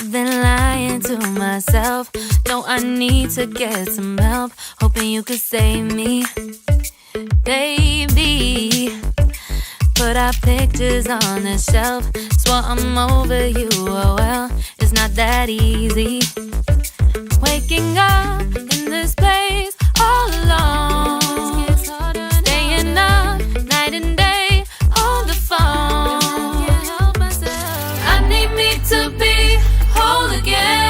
I've been lying to myself. No, I need to get some help. Hoping you could save me, baby. Put our pictures on the shelf. Swore I'm over you, oh well, it's not that easy. Waking up in this place all alone, staying up night and day on the phone. I need me to be whole again.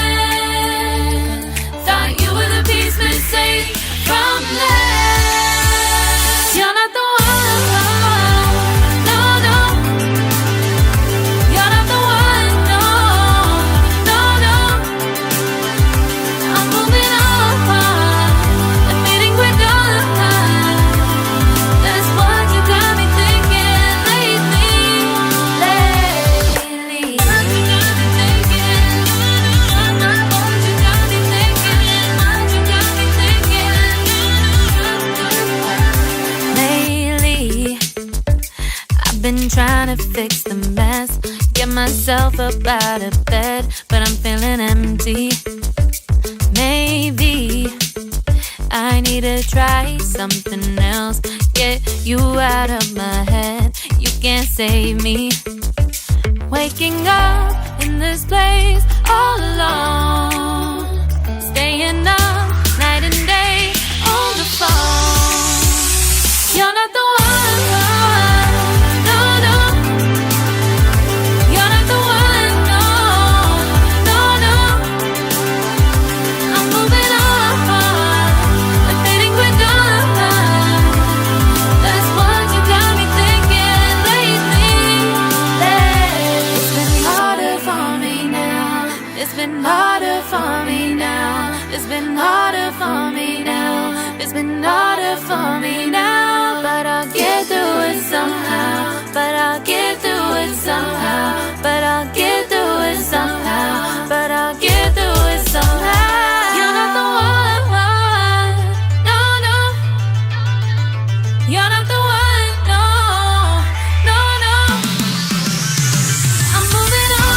Thought you were the piece missing from last. You're not the one. Been trying to fix the mess, get myself up out of bed, but I'm feeling empty. Maybe I need to try something else. Get you out of my head, you can't save me. Waking up in this place all alone, staying up night and day on the phone. You're not the one. It's been harder for me now. It's been harder for me now. It's been harder for me now. But I'll get through it somehow. But I'll get through it somehow. But I'll get through it somehow. But I'll get through it somehow. You're not the one. No, no. You're not the one. No, no, no. I'm moving on.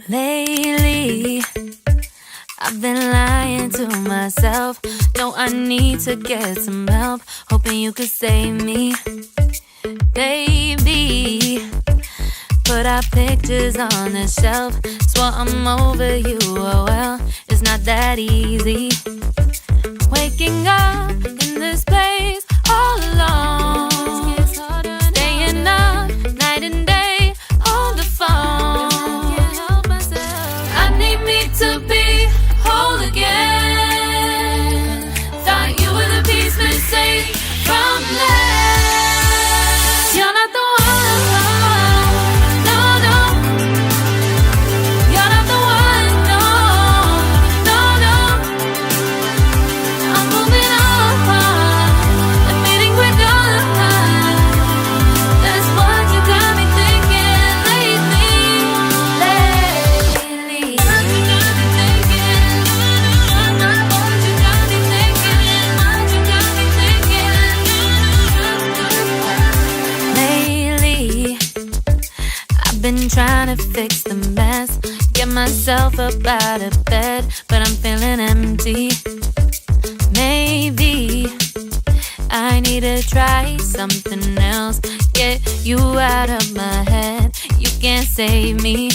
Lately, I've been lying to myself. No, I need to get some help. Hoping you could save me, baby. Put our pictures on the shelf. Swore I'm over you, oh well, it's not that easy. Waking up in this place all alone, staying up night and day on the phone. To be whole again. Thought you were the piece missing from last. You're not the one. No, no. You're not the one. No, no, no. I'm moving on, admitting we're done. That's what you got me thinking lately. Been trying to fix the mess, get myself up out of bed, but I'm feeling empty. Maybe I need to try something else. Get you out of my head, you can't save me.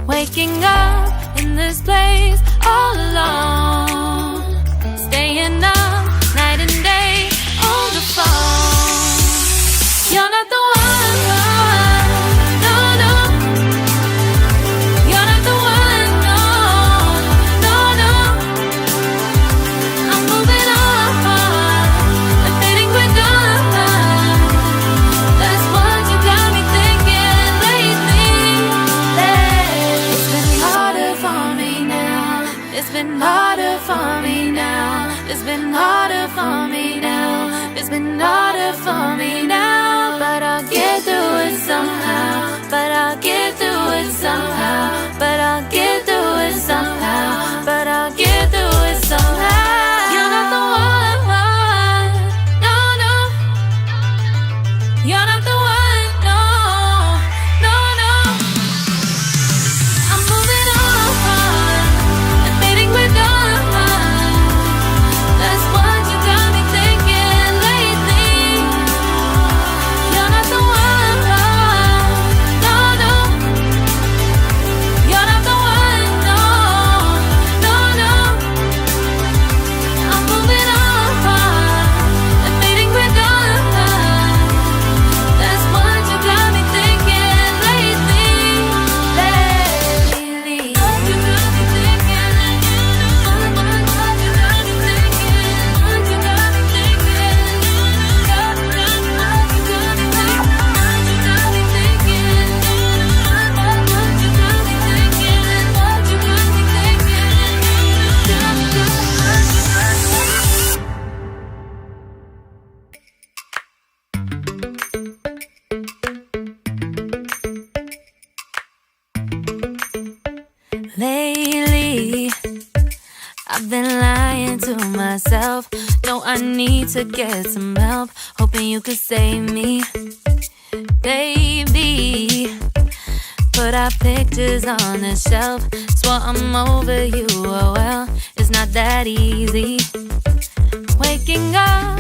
Waking up in this place all alone, staying up night and day on the phone. You're not the one, no, no. You're not the one, no, no, no. I'm moving on and fading quick on. That's what you got me thinking lately. It's been harder for me now. It's been harder for me now. It's been harder for me now. It's been harder for me now. But I'll get through it somehow. But I'll get through it somehow. But I'll get through it somehow. But I'll get through it somehow. You're not the one, no, no. You're not the one, no, no, no. I'm moving on and fading with on. That's what you got me thinking lately. You're not the one, no, no. You're not the one, no, no, no. I'm moving on and fading with on. That's what you got me thinking lately. You got me thinking. What you got me thinking? What you got me thinking? What you got me thinking? What you got me thinking? What you got me thinking? What you got me thinking? Lately, I've been lying to myself. No, I need to get some help. Hoping you could save me, baby. Put our pictures on the shelf. Swore I'm over you, oh well. It's not that easy. Waking up